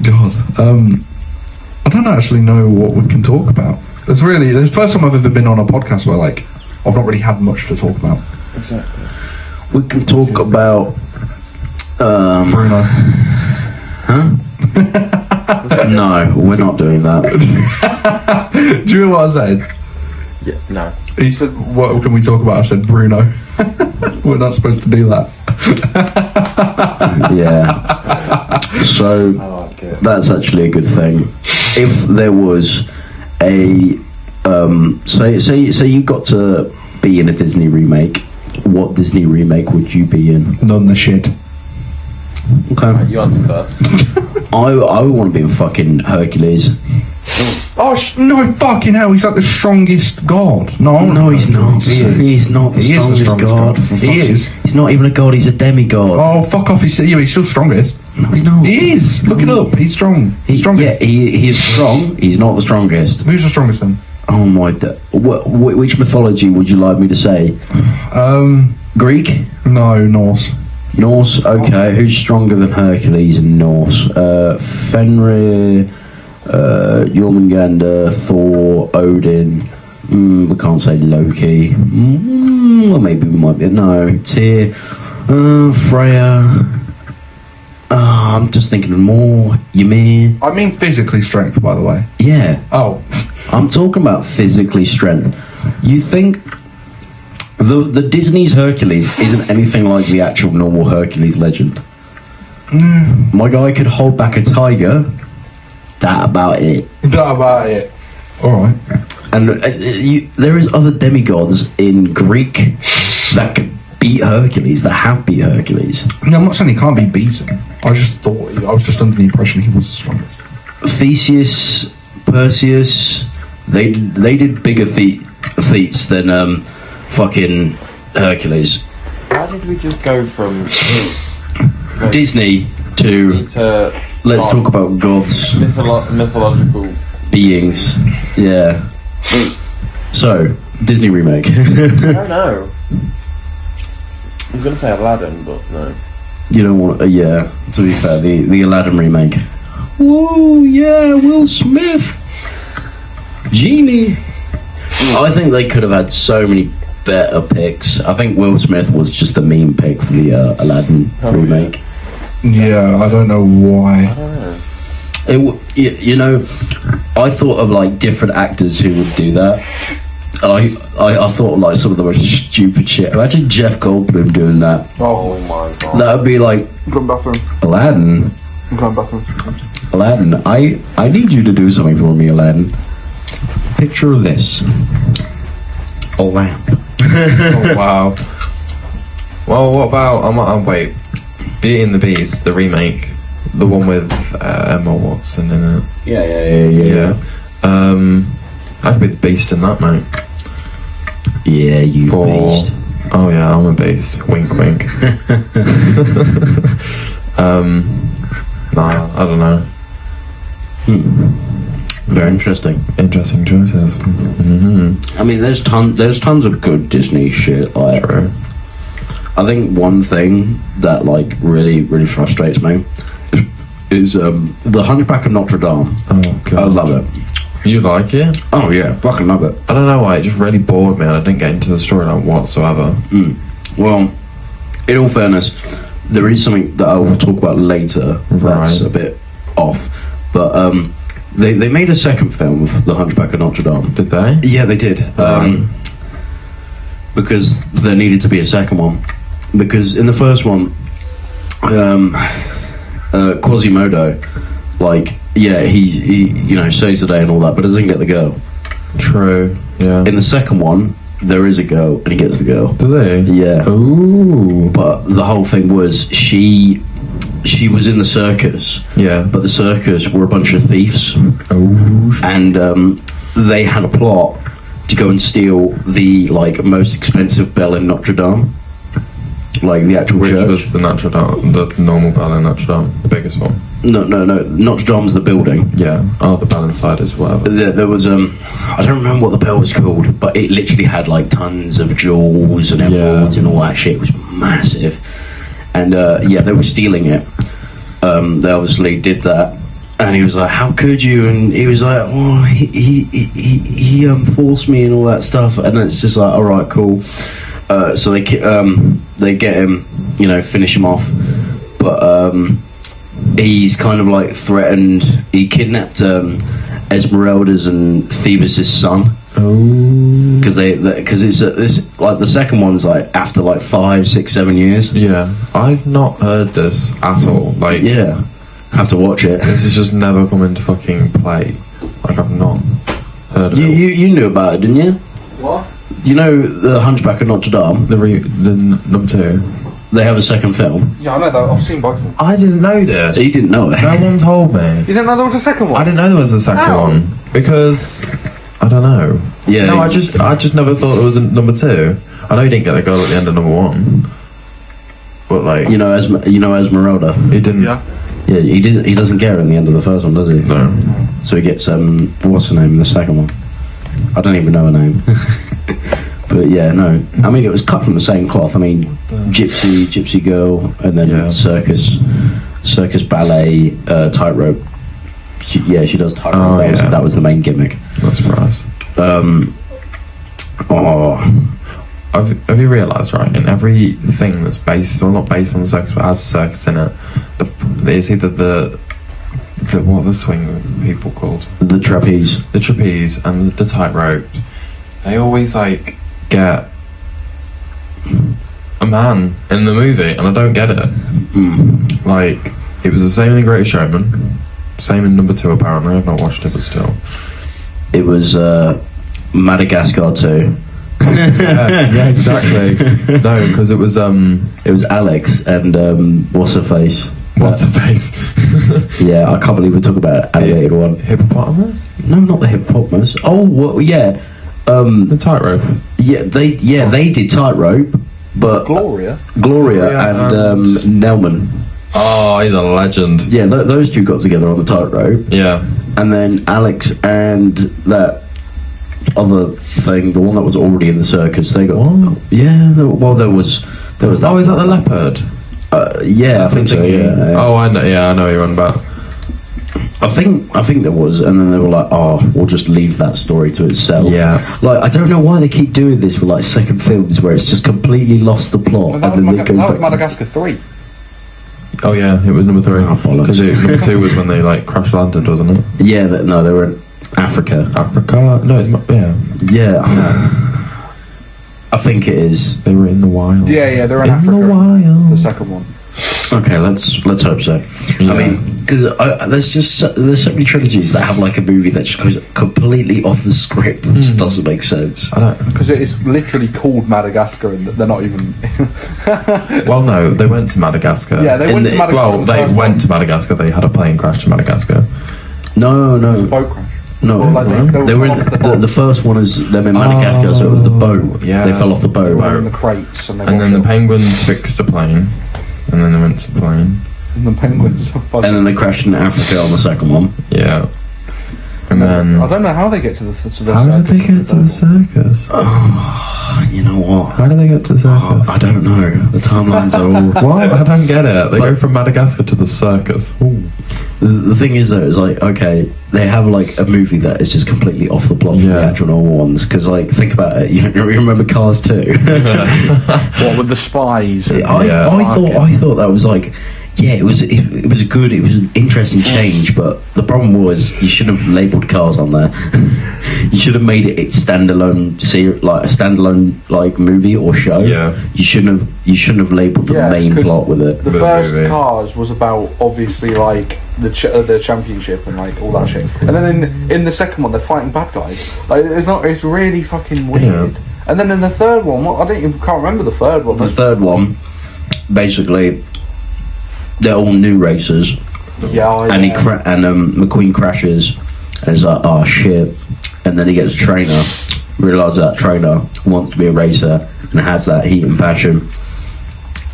God, I don't actually know what we can talk about. It's the first time I've ever been on a podcast where like I've not really had much to talk about. Exactly. We can talk about Bruno. Huh? No, we're not doing that. Do you know what I said? Yeah. No. He said, "What can we talk about?" I said, "Bruno." We're not supposed to do that. Yeah. So that's actually a good thing. If there was a say you got to be in a Disney remake, what Disney remake would you be in? None the shit. Okay. Right, you answer first. I would want to be in fucking Hercules. Oh no! Fucking hell! He's like the strongest god. No, he's not. He is. He's not the strongest god. He is. He's not even a god. He's a demigod. Oh fuck off! He's still strongest. No, he's not. He is. Look it up. He's strong. He's strongest. Yeah, he is strong. He's not the strongest. Who's the strongest then? Oh my! Which mythology would you like me to say? Greek? No, Norse. Norse. Okay. Who's stronger than Hercules in Norse? Fenrir, Jormungandr, Thor, Odin. We can't say Loki. Well, maybe we might be. No, Tyr, Freya. I'm just thinking of more. Ymir. I mean physically strength, by the way. Yeah. Oh. I'm talking about physically strength. You think the Disney's Hercules isn't anything like the actual normal Hercules legend? My guy could hold back a tiger. That about it. All right. And there is other demigods in Greek that could beat Hercules. That have beat Hercules. No, I'm not saying he can't be beaten. I was just under the impression he was the strongest. Theseus, Perseus, they did bigger feats than fucking Hercules. How did we just go from Disney to let's gods. talk about gods, mythological beings? Yeah. So Disney remake. I don't know. I was gonna say Aladdin, but no. You don't want? Yeah. To be fair, the Aladdin remake. Whoa, yeah, Will Smith, Genie. I think they could have had so many better picks. I think Will Smith was just a meme pick for the Aladdin remake. Yeah, I don't know why. I don't know. I thought of like different actors who would do that. And I thought of like some of the most stupid shit. Imagine Jeff Goldblum doing that. Oh my god. That would be like Aladdin. I'm going bathroom. Aladdin, I need you to do something for me, Aladdin. Picture this. A lamp. Oh, wow. Well, what about wait, Beauty and the Beast, the remake, the one with Emma Watson in it. Yeah. I'd be the Beast in that, mate. Yeah, you beast. Oh yeah, I'm a beast. Wink, wink. Nah, I don't know. Very interesting. Interesting choices. Mm-hmm. I mean, there's tons of good Disney shit. Like, True. I think one thing that like really frustrates me is the Hunchback of Notre Dame. Oh god. I love it. You like it? Oh yeah, fucking love it. I don't know why, it just really bored me and I didn't get into the storyline whatsoever. Well, in all fairness, there is something that I will talk about later that's Right. a bit off. But they made a second film of the Hunchback of Notre Dame. Did they? Yeah, they did. Because there needed to be a second one. Because in the first one, Quasimodo, like, yeah, he you know, saves the day and all that, but doesn't get the girl. True, yeah. In the second one, there is a girl, and he gets the girl. Do they? Yeah. Ooh. But the whole thing was, she was in the circus, Yeah. but the circus were a bunch of thieves, Oh. and they had a plot to go and steal the, like, most expensive bell in Notre Dame. Like, the actual Which church. was the Notre Dame, the normal bell in Notre Dame, the biggest one. No. Notre Dame's the building. Yeah. Oh, the bell inside is whatever. There was I don't remember what the bell was called, but it literally had like tons of jewels and emeralds and all that shit. It was massive, and yeah, they were stealing it. They obviously did that, and he was like, "How could you?" And he was like, "Oh, he forced me and all that stuff." And it's just like, "All right, cool." So they get him, you know, finish him off, but he's kind of like threatened. He kidnapped Esmeralda's and Phoebus's son. Oh. Because it's this, like, the second one's like after like 5, 6, 7 years. Yeah. I've not heard this at all. Like, Yeah, have to watch it. this has just never come into fucking play. Like, I've not heard of it. You knew about it, didn't you? What? You know the Hunchback of Notre Dame. The number 2. They have a second film. Yeah, I know that. I've seen both of them. I didn't know this. You didn't know it. No one told me. You didn't know there was a second one? I didn't know there was a second How? one because I don't know. Yeah. No, I just never thought there was a number 2. I know he didn't get the girl at the end of number 1, but like You know Esmeralda. he didn't. Yeah. Yeah, he doesn't get her in the end of the first one, does he? No. So he gets what's her name in the second one? I don't even know her name. But yeah, no. I mean, it was cut from the same cloth. I mean, gypsy girl, and then Yeah. circus ballet, tightrope. She does tightrope. Oh, yeah. That was the main gimmick. Not surprised. Have you realised, right? In everything that's based, or not based on the circus, but has circus in it, it's either the what are the swing people called? The trapeze. The trapeze and the tightrope. They always like get a man in the movie, and I don't get it. Like, it was the same in The Greatest Showman, same in number 2 apparently. I've not watched it, but still. It was Madagascar too. Yeah, exactly. No, because it was It was Alex and what's her face? what's the face? Yeah, I can't believe we talk about an animated one. Hippopotamus? No, not the hippopotamus. Oh, well, yeah. The tightrope. Yeah, they did tightrope, but Gloria. Gloria Gloria and Nelman. Oh, he's a legend. Yeah, those two got together on the tightrope, Yeah. and then Alex and that other thing, the one that was already in the circus, they got. What? Yeah, well, there was that. Oh, is that the leopard? Yeah, I think so. Yeah. Oh, I know. Yeah, I know what you're on about. I think there was, and then they were like, "Oh, we'll just leave that story to itself." Yeah. Like, I don't know why they keep doing this with like second films where it's just completely lost the plot, Well, that and was, then they go that was back. Madagascar 3. Oh yeah, it was number 3. Oh, bollocks. Because number 2 was when they like crash landed, wasn't it? Yeah, no, they were in Africa. Africa? No, yeah. Yeah, I think it is. They were in the wild. Yeah, they're in In Africa. the wild. The second one. Okay, let's hope so. Yeah. I mean, because there's so many trilogies that have like a movie that just goes completely off the script and just doesn't make sense. I don't. Because it's literally called Madagascar, and they're not even. Well, no, they went to Madagascar. Yeah, they went to Madagascar. Well, they went to Madagascar. They had a plane crash to Madagascar. No. Boat crash. No, Well, like they were in the first one is them in Madagascar, so it was the boat. Yeah. They fell off the They boat. were in the crates, and And then the penguins fixed a plane, and then they went to the plane. And the penguins are funny. And then they crashed in Africa on the second one. Yeah. And then I don't know how they get to the circus. how did they get to the circus? Oh, you know what? How did they get to the circus? I don't know. The timelines are all. What? I don't get it. They go from Madagascar to the circus. Ooh. The thing is, though, is like, okay, they have like a movie that is just completely off the plot from the Yeah. actual normal ones. Because, like, think about it. You remember Cars 2? What with the spies? And I thought that was like, yeah, it was an interesting change, but the problem was you should have labelled Cars on there. You should have made it a standalone like a standalone like movie or show. Yeah. You shouldn't have labelled the main 'cause plot with it. The The first movie. Cars was about obviously like the championship and like all that shit, and then in the second one they're fighting bad guys. Like it's really fucking weird. Yeah. And then in the third one, can't remember the third one. The third one, basically, they're all new racers, and McQueen crashes, and he's like, oh shit, and then he gets a trainer, realises that trainer wants to be a racer and has that heat and passion,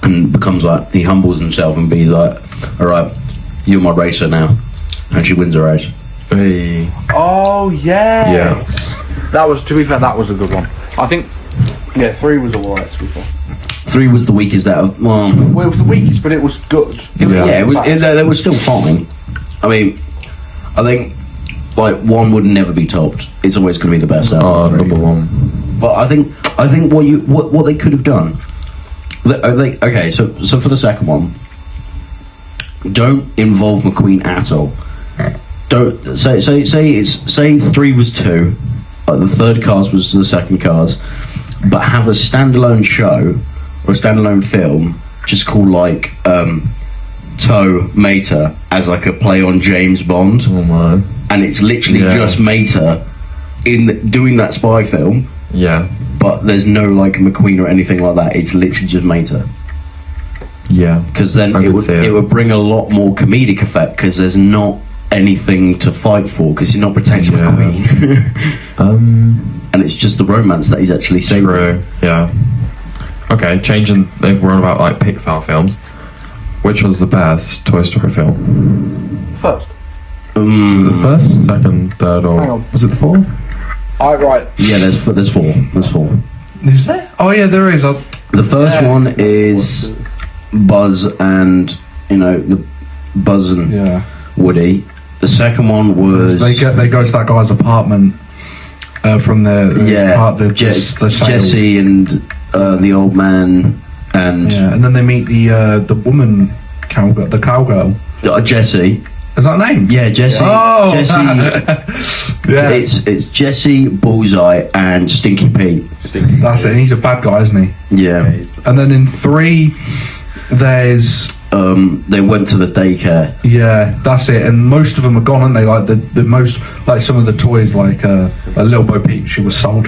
and becomes like, he humbles himself and he's like, alright, you're my racer now, and she wins the race. Hey. Oh yes. That was, to be fair, that was a good one. I think 3 was alright, to be fair. 3 was the weakest out of, well, Well, it was the weakest, but it was good. they were still fine. I mean, I think like 1 would never be topped. It's always going to be the best out of the 3. Number 1. But I think what they could have done. Okay, so for the second one, don't involve McQueen at all. Don't say 3 was 2, the third Cars was the second Cars, but have a standalone show or a standalone film just called like Toe Mater as like a play on James Bond. Oh my. And it's literally just Mater doing that spy film. Yeah. But there's no like McQueen or anything like that. It's literally just Mater. Yeah. Because then it would bring a lot more comedic effect. Because there's not anything to fight for. Because you're not protecting McQueen. And it's just the romance that he's actually saving. True. Yeah. Okay. Changing. They've run about like Pixar films. Which was the best Toy Story film? First. The first, second, third, or Hang on. was it the fourth? Right. Yeah, there's 4. There's 4. Is there? Oh yeah, there is. The first one is Buzz and the Buzz and Woody. The second one was they go to that guy's apartment from the Jesse and the old man and and then they meet the woman cowgirl, the cowgirl. Jesse. Is that her name? Yeah, Jesse. Oh, Jesse. yeah. It's Jesse, Bullseye, and Stinky Pete. That's it. And he's a bad guy, isn't he? Yeah. And then in 3, there's they went to the daycare. Yeah, that's it. And most of them are gone, aren't they? Like the most, like some of the toys, like Little Bo Peep, she was sold.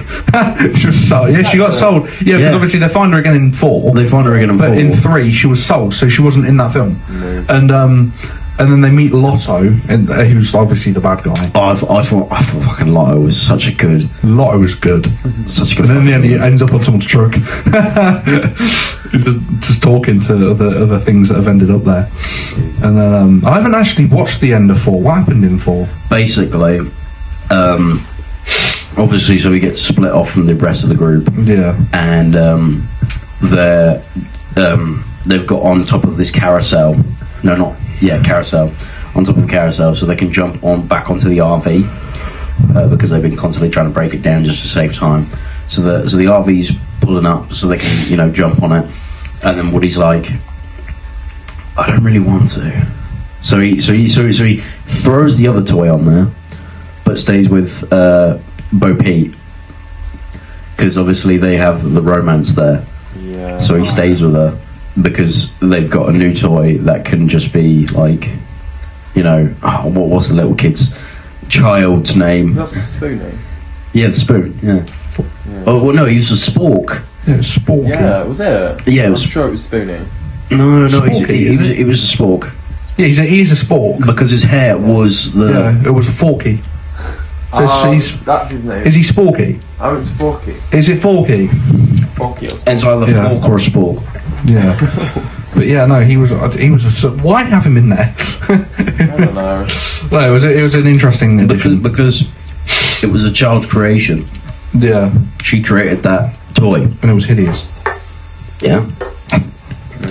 She was sold. Yeah, she got sold. Yeah, because obviously they find her again in 4. They find her again in 4. But in 3, she was sold, so she wasn't in that film. No. And then they meet Lotto, and who's obviously the bad guy. I thought fucking Lotto was such a good. Lotto was good. Such a good. And then in the end, he ends up on someone's truck. He's just talking to other things that have ended up there. And then I haven't actually watched the end of 4. What happened in 4? Basically, obviously, so we get split off from the rest of the group. Yeah. And they've got on top of this carousel. No, not. Yeah, carousel. On top of the carousel, so they can jump back onto the RV because they've been constantly trying to break it down just to save time. So the RV's pulling up so they can jump on it, and then Woody's like, I don't really want to. So he throws the other toy on there, but stays with Bo Peep because obviously they have the romance there. Yeah. So he stays with her. because they've got a new toy that can just be like, you know, what's the little kid's child's name? That's Spoonie. Yeah, the spoon. Yeah. Oh well, no, he was a spork. Yeah, it's sporky. Yeah, was it? Yeah, it was. I'm sure it was Spoonie. No, Sporky, he was a spork Yeah, he's a spork. because his hair was the. Yeah, it was a forky. That's his name. Is he sporky? Oh, it's Forky. Is it forky? Forky. It's either Yeah. fork or a spork. Yeah. But yeah, no, he was why have him in there? I don't know. No, it was an interesting addition. Because it was a child's creation. Yeah, She created that toy. and it was hideous. Yeah.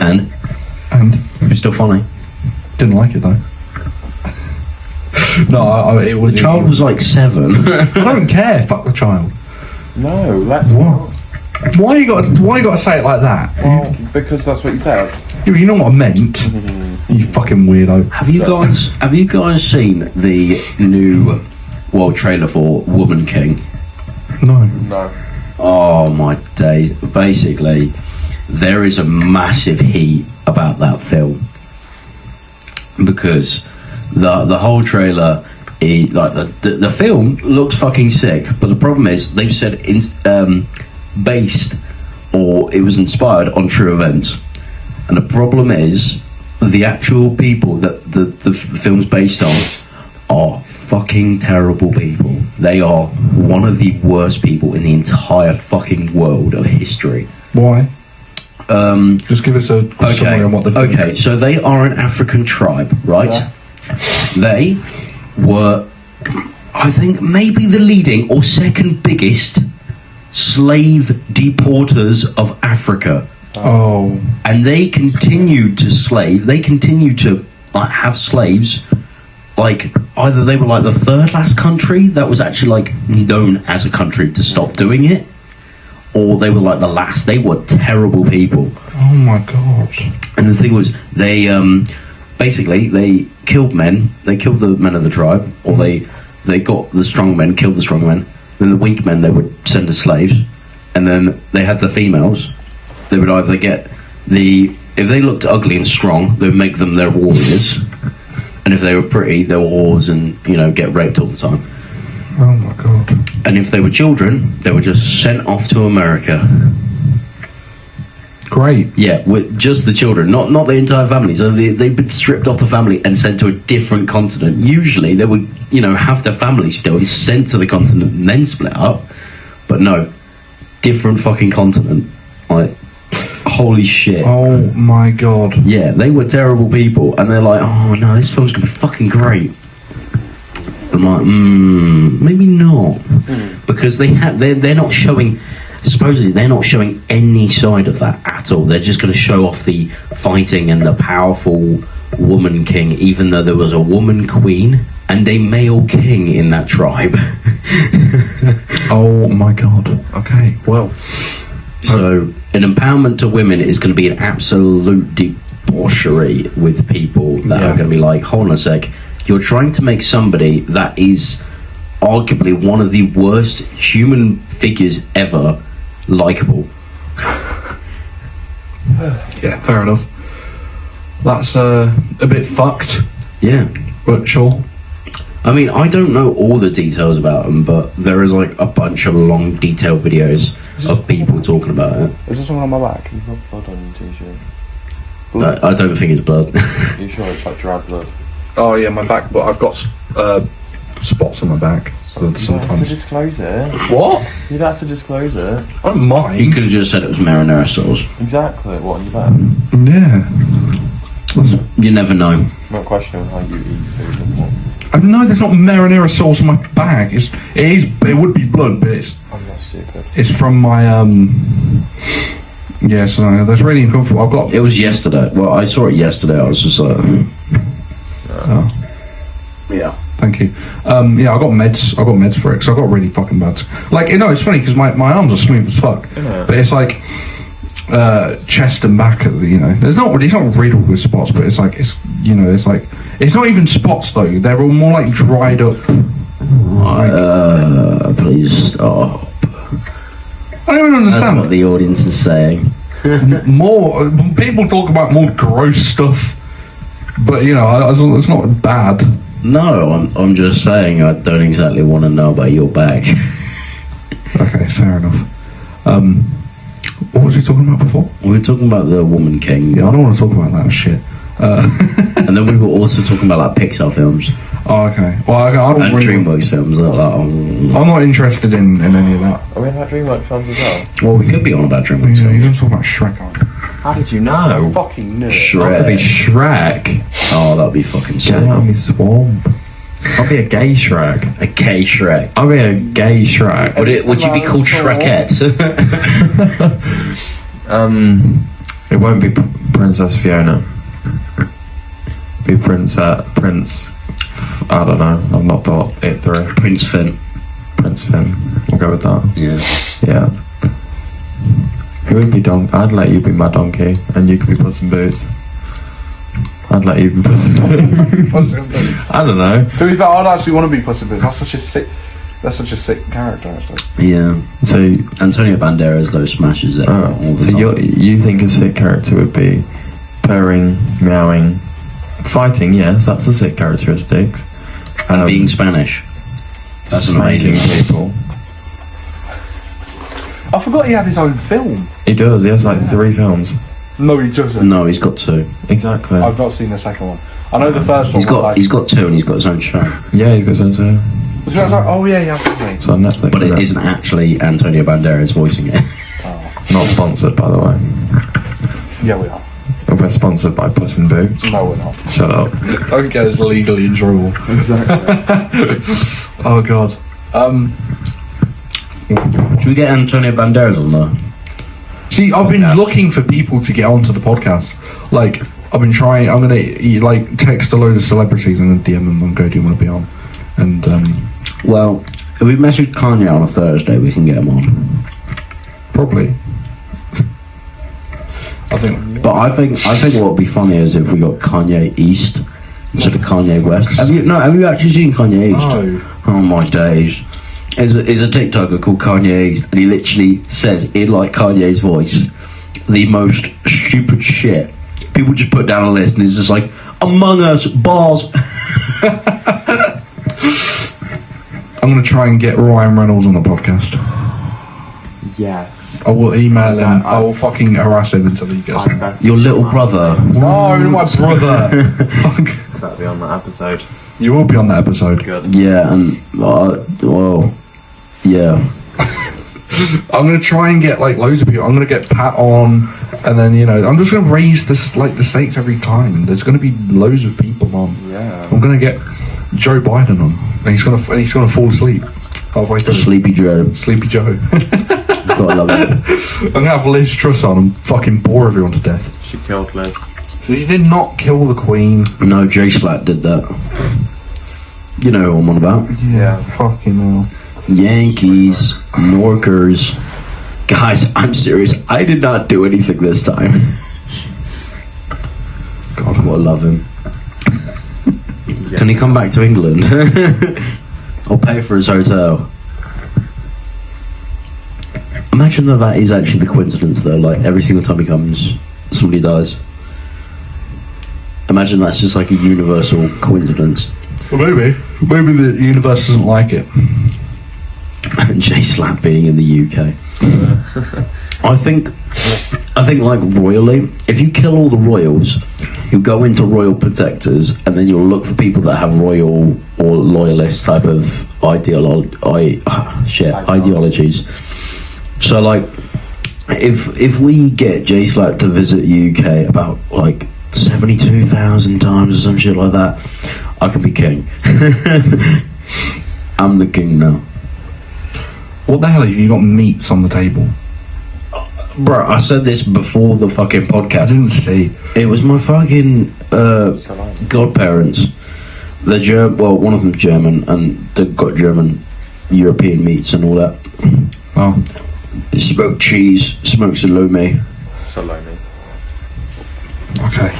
And And it was still funny. didn't like it though. No, it was. The child was like 7. I don't care. Fuck the child. No, that's What? Why you got to say it like that? Well, because that's what you said. You know what I meant. You fucking weirdo. Have you guys seen the new trailer for Woman King? No. No. Oh my days. Basically, there is a massive heat about that film because the whole trailer, the film looks fucking sick, but the problem is they've said based or it was inspired on true events, and the problem is the actual people that the film's based on are fucking terrible people. They are one of the worst people in the entire fucking world of history. Why? Just give us a summary on what they've done. Okay, so they are an African tribe, right? Yeah. They were, I think, maybe the leading or second biggest slave deporters of Africa. Oh. And they continued to have slaves. Like, either they were like the third last country that was actually like known as a country to stop doing it, or they were like the last. They were terrible people. Oh my god. And the thing was, they basically they killed men. They killed the men of the tribe, or they got the strong men, killed the strong men. Then the weak men they would send as slaves, and then they had the females. They would either get if they looked ugly and strong, they would make them their warriors, and if they were pretty, they were whores and get raped all the time. Oh my god. And if they were children, they were just sent off to America. Great. Yeah, with just the children, not the entire family. So they've been stripped off the family and sent to a different continent. Usually they would, have their family still and sent to the continent and then split up. But no, different fucking continent. Like, holy shit. Oh my god. Yeah, they were terrible people, and they're like, oh no, this film's gonna be fucking great. I'm like, maybe not, because they're not showing. Supposedly, they're not showing any side of that at all. They're just going to show off the fighting and the powerful woman king, even though there was a woman queen and a male king in that tribe. Oh my god. Okay, well. So, an empowerment to women is going to be an absolute debauchery with people that are going to be like, hold on a sec, you're trying to make somebody that is arguably one of the worst human figures ever likable. Yeah, fair enough. That's a bit fucked, Yeah. but sure. I mean, I don't know all the details about them, but there is like a bunch of long, detailed videos of people talking about it. Is this one on my back? You've got blood on your t-shirt. I don't think it's blood. Are you sure it's like dried blood? Oh yeah, my back, but I've got spots on my back. So You don't have to sometimes. disclose it. What? You don't have to disclose it. I don't mind. You could have just said it was marinara sauce. Exactly. What, on your back? Yeah. You never know. I'm not questioning how you eat food and what. I know there's not marinara sauce in my bag. It would be blood, but I'm not stupid. it's from my Yeah, so that's really uncomfortable. I've got. It was yesterday. Well, I saw it yesterday. I was just like, Oh, yeah. thank you. Yeah, I got meds for it because I got really fucking bad. Like, it's funny because my arms are smooth as fuck, Yeah. but it's like chest and back. It's not riddled with spots, but it's not even spots though. They're all more like dried up. Please stop. I don't That's understand. what the audience is saying. more people talk about more gross stuff, but you know, it's not bad. No, I'm just saying I don't exactly want to know about your bag. Okay, fair enough. What was we talking about before? We were talking about the Woman King. Yeah, I don't want to talk about that shit. And then we were also talking about like Pixar films. Oh, okay. Well, I don't and really... DreamWorks films. I'm not interested in any of that. Are we about DreamWorks films as well? Well, we could be on about DreamWorks Yeah, you films. don't talk about Shrek, aren't you? How did you know? I fucking knew it. I'll be Shrek. Oh, that'd be fucking sick. Get out of me swamp. I'll be a gay Shrek. A gay Shrek. I'll be a gay Shrek. Would you be called Shrekette? It won't be Princess Fiona. Be Prince. I don't know. I've not thought it through. Prince Finn. Prince Finn. We'll go with that. Yeah. Yeah. Who would be I'd let you be my donkey, and you could be Puss in Boots. I'd let you be Puss in Boots. Puss in Boots. I don't know. To be fair, I'd actually want to be Puss in Boots. That's such a sick character, actually. Yeah. So, Antonio Banderas though smashes it all the so time. you think a sick character would be purring, meowing, fighting? Yes, that's the sick characteristics. And being Spanish. That's smashing amazing. people. I forgot he had his own film. He does. He has like 3 films. No, he doesn't. No, he's got 2. Exactly. I've not seen the second one. I know the first one. He's got 2 and he's got his own show. Yeah, he goes on to. Oh yeah, yeah. Okay. It's on Netflix. But it isn't actually Antonio Banderas voicing it. Not sponsored, by the way. Yeah, we are. We're sponsored by Puss in Boots. No, we're not. Shut up. Don't get us legally in trouble. Exactly. Oh god. Should we get Antonio Banderas on there? See, I've been looking for people to get onto the podcast. Like, I've been trying. I'm gonna text a load of celebrities and then DM them and go, "Do you want to be on?" And Well, if we message Kanye on a Thursday, we can get him on. probably. I think. But I think what would be funny is if we got Kanye East instead of Kanye West. Have you actually seen Kanye East? No. Oh my days. There's a TikToker called Kanye East, and he literally says in like Kanye's voice the most stupid shit. People just put down a list and it's just like Among Us bars. I'm gonna try and get Ryan Reynolds on the podcast. Yes. I will email him. Yeah, I will fucking harass him until he gets on. Your little brother. No, my brother. Fuck. That'll be on that episode. You will be on that episode. Good. Yeah, and well, yeah. I'm gonna try and get like loads of people. I'm gonna get Pat on, and then I'm just gonna raise the stakes every time. There's gonna be loads of people on. Yeah. I'm gonna get Joe Biden on, and he's gonna fall asleep halfway through. Sleepy Joe. Sleepy Joe. Gotta love it. I'm gonna have Liz Truss on and fucking bore everyone to death. She killed Liz. So he did not kill the Queen. No, J Slat did that. You know who I'm on about. Yeah, fucking hell. Yankees, Norkers. Guys, I'm serious. I did not do anything this time. God, I love him. Can he come back to England? I'll pay for his hotel. Imagine that is actually the coincidence though, like every single time he comes, somebody dies. Imagine that's just like a universal coincidence. Well, maybe the universe doesn't like it. J Slap being in the UK. I think like royally, if you kill all the royals, you go into royal protectors and then you'll look for people that have royal or loyalist type of ideologies. So like if we get J Slap to visit the UK about like 72,000 times or some shit like that, I can be king. I'm the king now. What the hell have you got meats on the table? Bro, I said this before the fucking I podcast. didn't see. It was my fucking godparents. They're one of them's German, and they've got German European meats and all that. Oh. Smoked cheese, smoked salami. Salami. Okay.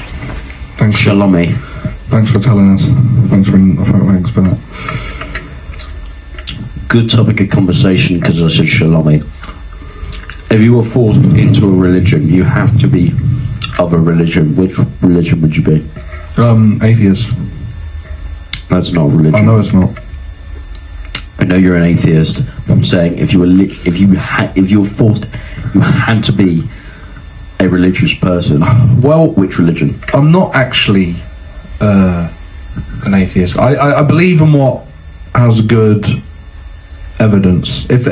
Thanks. Salami. Thanks for telling us. Thanks for that. Good topic of conversation because I said salami. If you were forced into a religion, you have to be of a religion. Which religion would you be? Atheist. That's not a religion. I know it's not. I know you're an atheist. I'm saying if you were forced, you had to be a religious person. Well, which religion? I'm not actually an atheist. I believe in what has good evidence. If